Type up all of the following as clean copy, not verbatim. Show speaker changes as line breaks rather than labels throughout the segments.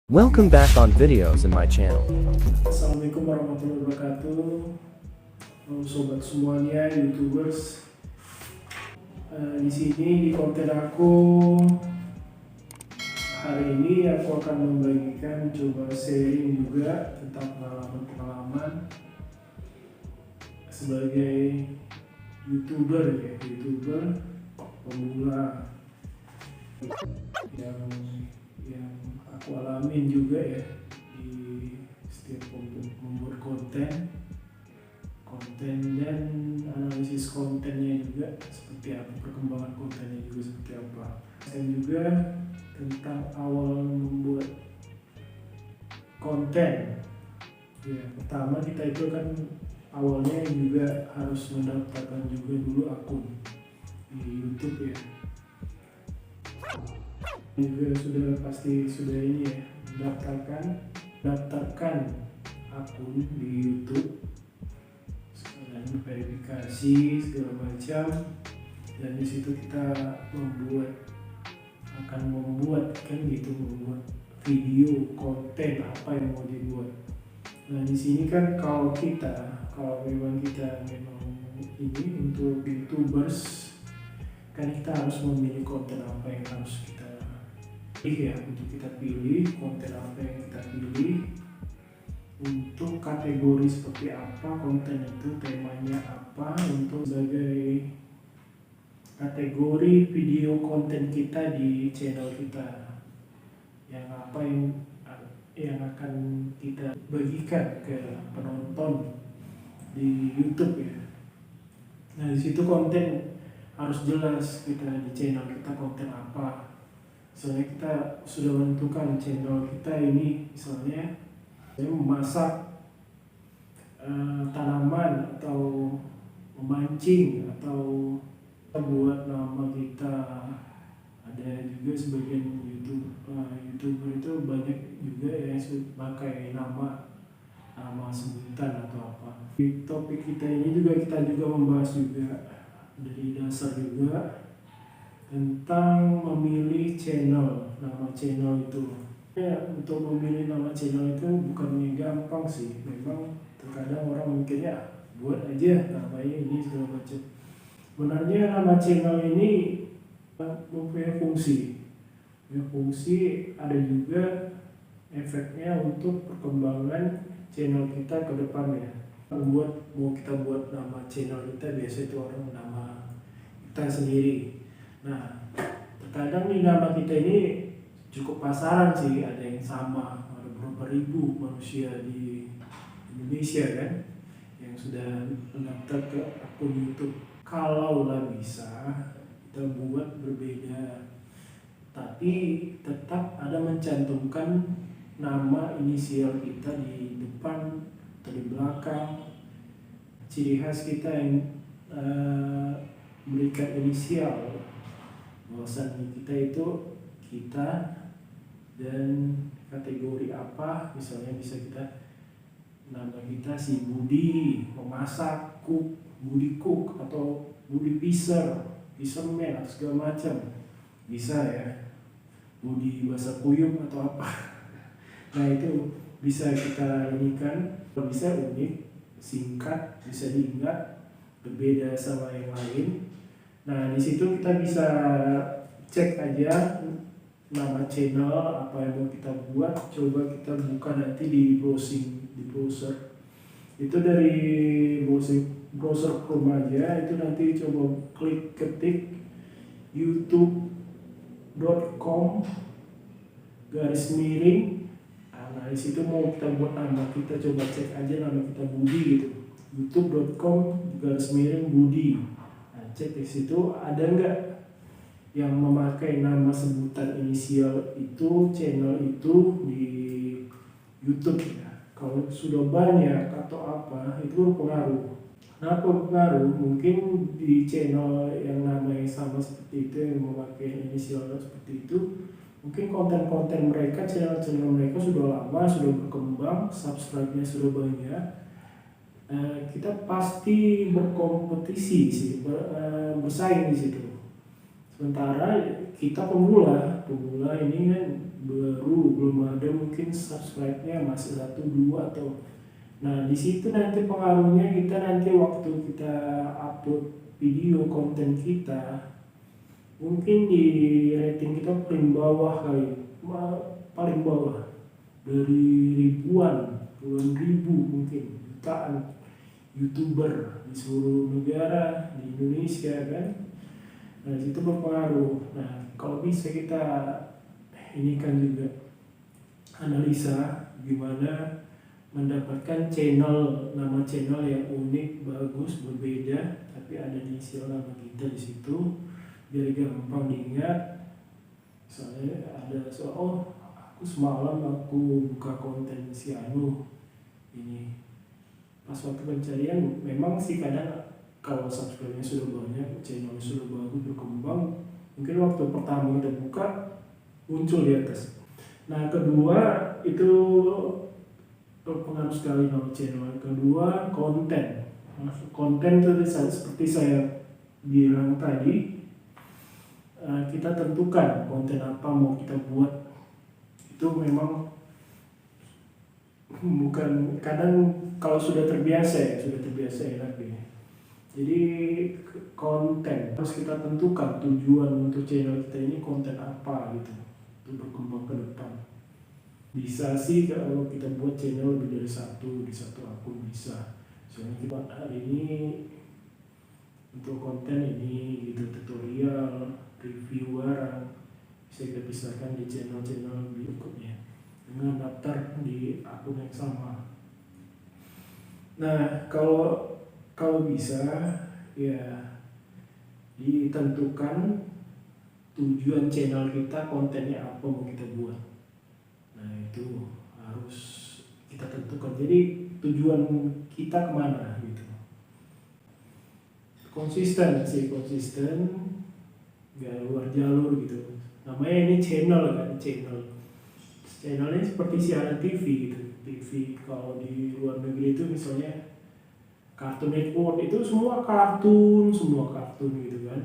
Welcome back on videos in my channel.
Assalamualaikum warahmatullahi wabarakatuh. Sobat semuanya, YouTubers. Di sini di konten aku hari ini aku akan membagikan coba sharing juga tentang pengalaman-pengalaman sebagai YouTuber pemula yang aku alamin juga ya di setiap membuat konten dan analisis kontennya juga seperti apa, perkembangan kontennya juga seperti apa, dan juga tentang awal membuat konten. Ya, pertama kita itu kan awalnya juga harus mendaftarkan juga dulu akun di YouTube ya. Juga sudah ini ya, daftarkan akun di YouTube dan verifikasi segala macam, dan di situ kita akan membuat membuat video konten apa yang mau dibuat. Nah di sini kan kalau memang kita ini untuk YouTubers kan kita harus memilih konten apa yang harus kita pilih ya, untuk kita pilih konten apa yang kita pilih, untuk kategori seperti apa konten itu, temanya apa, untuk sebagai kategori video konten kita di channel kita, yang apa yang akan kita bagikan ke penonton di YouTube ya. Nah di situ konten harus jelas, kita di channel kita konten apa. Misalnya kita sudah menentukan channel kita ini, misalnya memasak tanaman atau memancing, atau buat nama kita. Ada juga sebagian YouTuber itu banyak juga yang pakai nama sebutan atau apa. Di topik kita ini kita juga membahas juga dari dasar juga tentang memilih nama channel itu. Ya, untuk memilih nama channel itu bukannya gampang sih. Memang terkadang orang mikirnya buat aja namanya ini segala macam. Sebenarnya nama channel ini mempunyai fungsi. Ada juga efeknya untuk perkembangan channel kita ke depannya. Mau kita buat nama channel kita, biasa itu orang nama kita sendiri. Nah, terkadang nih nama kita ini cukup pasaran sih, ada yang sama, ada berapa ribu manusia di Indonesia kan yang sudah mendaftar ke akun YouTube. Kalaulah bisa kita buat berbeda, tapi tetap ada mencantumkan nama inisial kita di depan atau di belakang, ciri khas kita yang memberikan inisial bahwasannya kita itu kita dan kategori apa. Misalnya bisa nama kita si Budi memasak, Budi cook, atau Budi fisherman atau segala macam bisa ya, Budi bahasa kuyup atau apa. Nah itu bisa kita inikan, bisa unik, singkat, bisa diingat, berbeda sama yang lain. Nah di situ kita bisa cek aja nama channel apa yang mau kita buat. Coba kita buka nanti di browser. Itu dari browser Chrome aja. Itu nanti coba ketik youtube.com/. Nah di situ mau kita buat nama kita, coba cek aja nama kita Budi gitu. youtube.com/Budi. Cek di situ ada nggak yang memakai nama sebutan inisial itu, channel itu di YouTube ya. Kalau sudah banyak atau apa, itu berpengaruh. Kenapa berpengaruh? Mungkin di channel yang namanya sama seperti itu, yang memakai inisial seperti itu, mungkin konten-konten mereka, channel-channel mereka sudah lama, sudah berkembang, subscribe-nya sudah banyak. Kita pasti berkompetisi sih, bersaing di situ. Sementara kita pemula ini kan belum ada mungkin subscribe-nya masih 1 2 atau, nah di situ nanti pengaruhnya kita nanti waktu kita upload video konten kita mungkin di rating kita paling bawah kali, paling bawah dari ribuan, puluhan ribu mungkin jutaan YouTuber di seluruh negara di Indonesia kan. Nah itu berpengaruh. Nah kalau bisa kita ini kan juga analisa gimana mendapatkan nama channel yang unik, bagus, berbeda, tapi ada inisial nama kita di situ biar gampang diingat. Misalnya ada aku semalam aku buka konten si Anu ini, pas waktu pencarian memang sih kadang kalau subscribe-nya sudah banyak, channelnya sudah bagus berkembang, mungkin waktu pertama kita buka muncul di atas. Nah kedua itu berpengaruh sekali nama channel. Kedua konten itu seperti saya bilang tadi, kita tentukan konten apa mau kita buat. Itu memang bukan, kadang kalau sudah terbiasa enak ya. Jadi konten harus kita tentukan tujuan untuk channel kita ini konten apa gitu untuk berkembang ke depan. Bisa sih kalau kita buat channel lebih dari di satu akun bisa. Soalnya kita hari ini untuk konten ini gitu, tutorial, review barang bisa kita pisahkan di channel-channel berikutnya dengan daftar di akun yang sama. Nah kalau bisa ya ditentukan tujuan channel kita, kontennya apa mau kita buat. Nah itu harus kita tentukan. Jadi tujuan kita kemana gitu. Konsisten, nggak luar jalur gitu. Namanya ini channel kan, channelnya seperti siaran TV gitu. TV kalau di luar negeri itu misalnya Cartoon Network itu semua kartun gitu kan.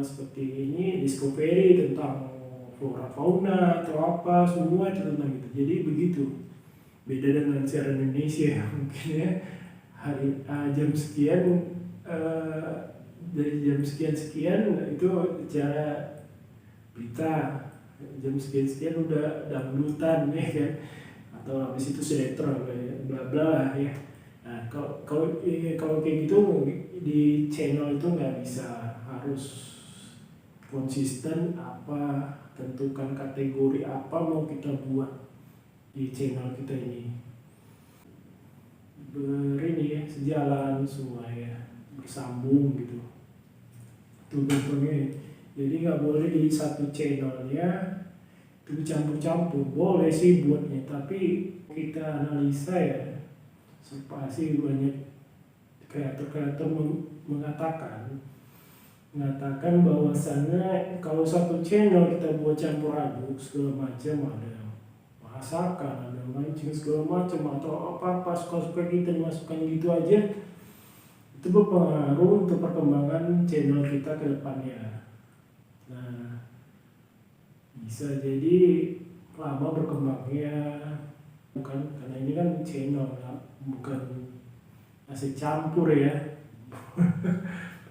Seperti ini Discovery tentang flora fauna atau apa, semua itu tentang itu. Jadi begitu. Beda dengan siaran Indonesia mungkin ya, hari jam sekian dari jam sekian itu acara berita, jam sekian udah dangdutan ya kan, atau habis itu sinetron bla bla ya. Nah kalau kayak gitu di channel itu nggak bisa, harus konsisten, tentukan kategori apa mau kita buat di channel kita ini, sejalan semua ya, bersambung gitu tuh bentuknya. Jadi nggak boleh di satu channelnya itu campur-campur. Boleh sih buatnya, tapi kita analisa ya, pasti banyak kreator mengatakan bahwasannya kalau satu channel kita buat campur aduk segala macam, ada masakan, ada mancing segala macam, atau apa suka-suka kita masukkan gitu aja, itu berpengaruh untuk perkembangan channel kita ke depannya. Nah bisa jadi lama berkembangnya, bukan karena ini kan channel, bukan nasi campur ya.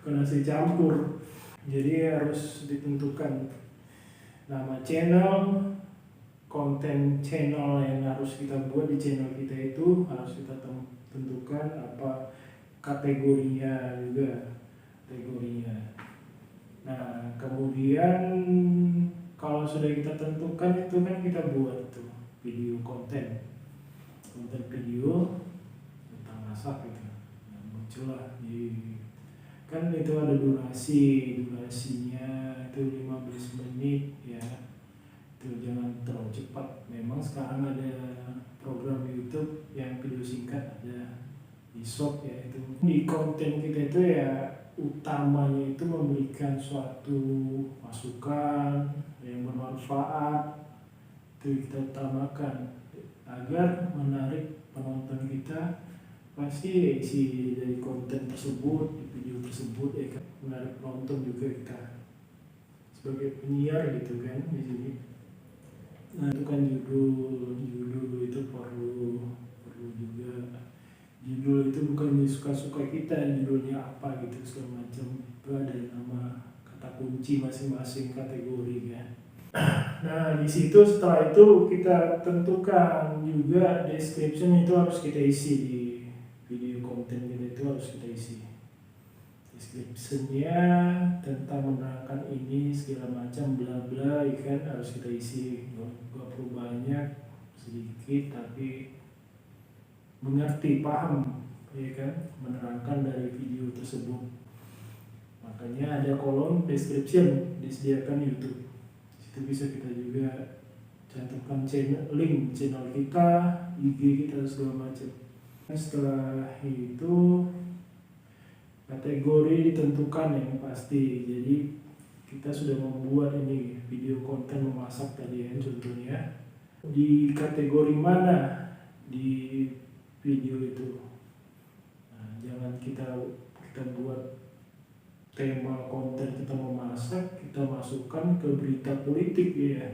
Bukan nasi campur. Jadi harus ditentukan nama channel, konten channel yang harus kita buat di channel kita itu harus kita tentukan apa kategorinya juga. Nah kemudian kalau sudah kita tentukan itu kan kita buat tuh video konten video tentang masak gitu, yang muncul lah kan itu ada durasinya itu 15 menit ya, itu jangan terlalu cepat. Memang sekarang ada program YouTube yang video singkat, ada di short ya. Itu di konten kita itu ya utamanya itu memberikan suatu masukan yang bermanfaat, itu kita utamakan agar menarik penonton kita. Pasti isi dari konten tersebut, di video tersebut ya kan, menarik penonton juga kita. sebagai penyiar gitu kan di sini. Nah itu kan judul itu perlu juga. Judul itu bukan suka-suka kita, judulnya apa gitu segala macam. Itu ada nama kata kunci masing-masing kategori kan. Nah di situ setelah itu kita tentukan juga description itu harus kita isi di video konten kita, itu harus kita isi descriptionnya tentang menerangkan ini segala macam bla bla, ikan harus kita isi. Gak perlu banyak, sedikit tapi mengerti, paham, ya kan, menerangkan dari video tersebut. Makanya ada kolom description disediakan YouTube. Itu bisa kita juga cantumkan link channel kita, IG kita segala macam. Setelah itu kategori ditentukan yang pasti. Jadi kita sudah membuat ini video konten memasak tadi ya, contohnya di kategori mana di video itu. Nah, jangan kita buat tema konten kita memasak kita masukkan ke berita politik ya,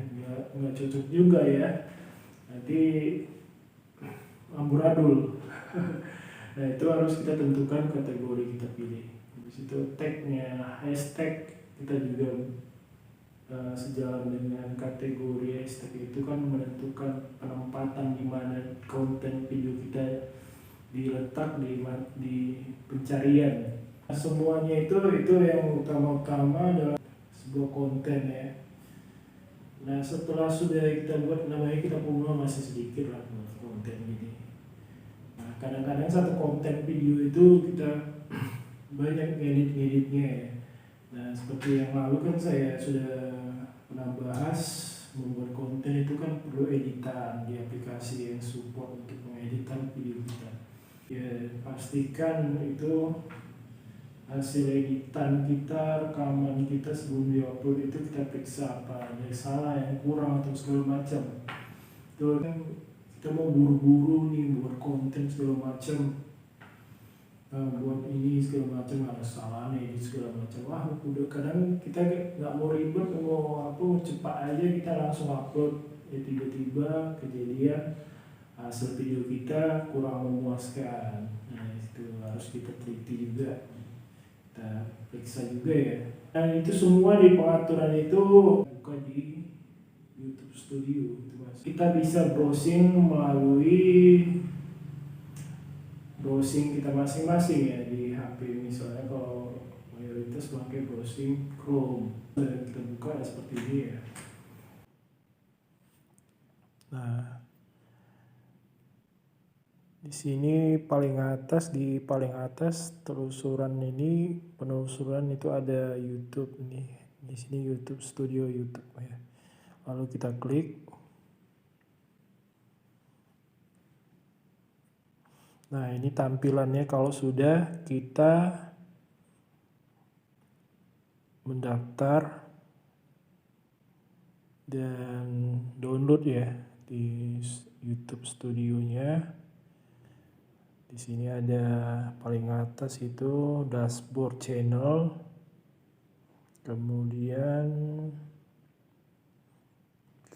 nggak cocok juga ya, nanti amburadul. Nah itu harus kita tentukan kategori kita pilih. Habis itu tagnya, hashtag kita juga sejalan dengan kategori hashtag itu kan menentukan penempatan di mana konten video kita diletak di pencarian. Semuanya itu yang utama-utama adalah sebuah konten ya. Nah setelah sudah kita buat, namanya kita punya masih sedikit lah buat konten ini. Nah kadang-kadang satu konten video itu kita banyak ngedit-ngeditnya ya. Nah seperti yang lalu kan saya sudah pernah bahas, membuat konten itu kan perlu editan di aplikasi yang support untuk mengeditan video kita. Ya pastikan itu hasil editan kita, rekaman kita sebelum diupload itu kita periksa apa ada salah, yang kurang atau segala macam. Itu kan kita mau buru-buru nih buat konten segala macam, buat ini segala macam ada salah nih segala macam. Wah udah kadang kita nggak mau ribet, mau cepat aja kita langsung upload. Ya tiba-tiba kejadian hasil video kita kurang memuaskan. Nah itu harus kita teliti juga, kita periksa juga ya. Dan itu semua di pengaturan itu buka di YouTube Studio itu mas. Kita bisa browsing melalui browsing kita masing-masing ya di HP. Misalnya kalau mayoritas pakai browsing Chrome, dan kita buka seperti ini ya. Nah di sini paling atas telusuran ini, penelusuran itu ada YouTube nih. Di sini YouTube Studio YouTube ya. Lalu kita klik. Nah ini tampilannya kalau sudah kita mendaftar dan download ya di YouTube Studionya. Di sini ada paling atas itu dashboard channel, kemudian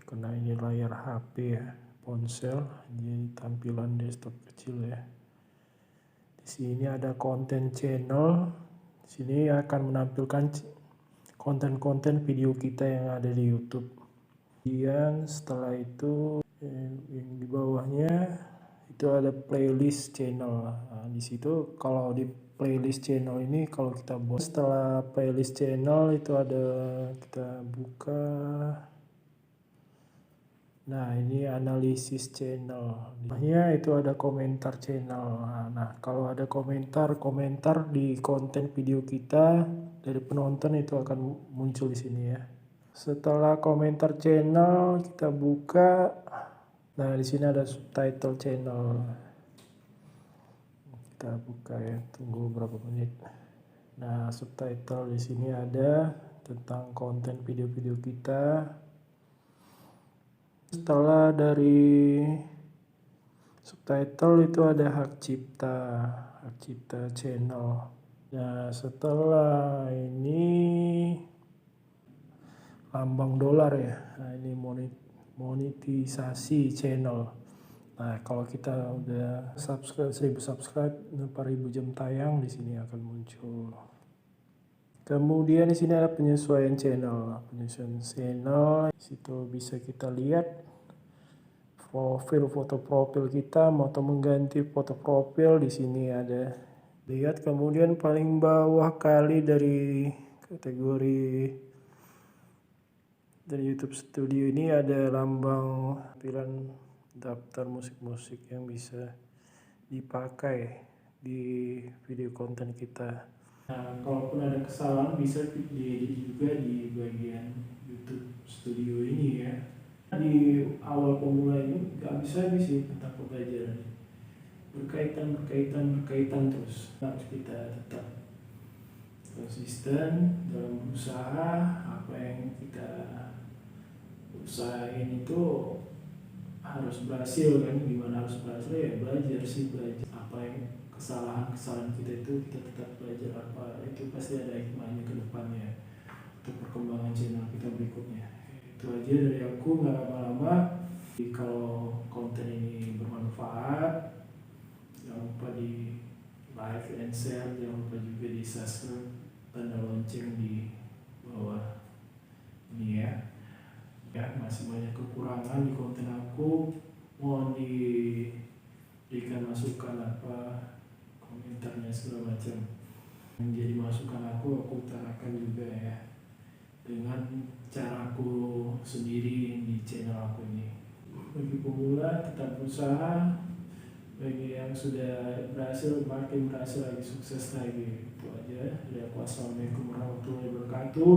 karena ini layar HP ya, ponsel, jadi tampilan desktop kecil ya. Di sini ada konten channel. Di sini akan menampilkan konten-konten video kita yang ada di YouTube. Kemudian setelah itu yang di bawahnya itu ada playlist channel. Nah, di situ kalau di playlist channel ini kalau kita buat, setelah playlist channel itu ada, kita buka. Nah ini analisis channel. Bawahnya itu ada komentar channel. Nah kalau ada komentar di konten video kita dari penonton itu akan muncul di sini ya. Setelah komentar channel kita buka. Nah di sini ada subtitle channel. Kita buka ya, tunggu berapa menit. Nah subtitle di sini ada tentang konten video-video kita. Setelah dari subtitle itu ada hak cipta channel. Nah setelah ini lambang dolar ya. Nah ini monetisasi channel. Nah kalau kita udah subscribe 1000 subscribe, berapa ribu jam tayang di sini akan muncul. Kemudian di sini ada penyesuaian channel. Penyesuaian channel, di situ bisa kita lihat foto profil kita, atau mengganti foto profil di sini ada. Lihat kemudian paling bawah kali dari kategori dari YouTube Studio ini ada lambang tampilan daftar musik-musik yang bisa dipakai di video konten kita. Nah, kalaupun ada kesalahan bisa diedit juga di bagian YouTube Studio ini ya. Di awal pemula ini nggak bisa sih tentang pembelajaran, berkaitan terus. Harus kita tetap konsisten dalam berusaha. Apa yang kita usahain itu harus berhasil kan. Gimana harus berhasil ya belajar apa yang kesalahan kita itu kita tetap belajar, apa itu pasti ada hikmahnya ke depannya untuk perkembangan channel kita berikutnya. Itu aja dari aku, nggak lama-lama. Kalau konten ini bermanfaat, jangan lupa di like and share, jangan lupa juga di subscribe, tanda lonceng di bawah ini ya. Masih banyak kekurangan di konten aku, mohon diberikan masukan apa komentarnya segala macam. Menjadi masukan aku utarakan juga ya dengan caraku sendiri di channel aku ini. Bagi pemula tetap berusaha, bagi yang sudah berhasil makin berhasil lagi, sukses lagi. Itu aja dari aku. Assalamualaikum warahmatullahi wabarakatuh.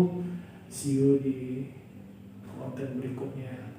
See you di konten berikutnya.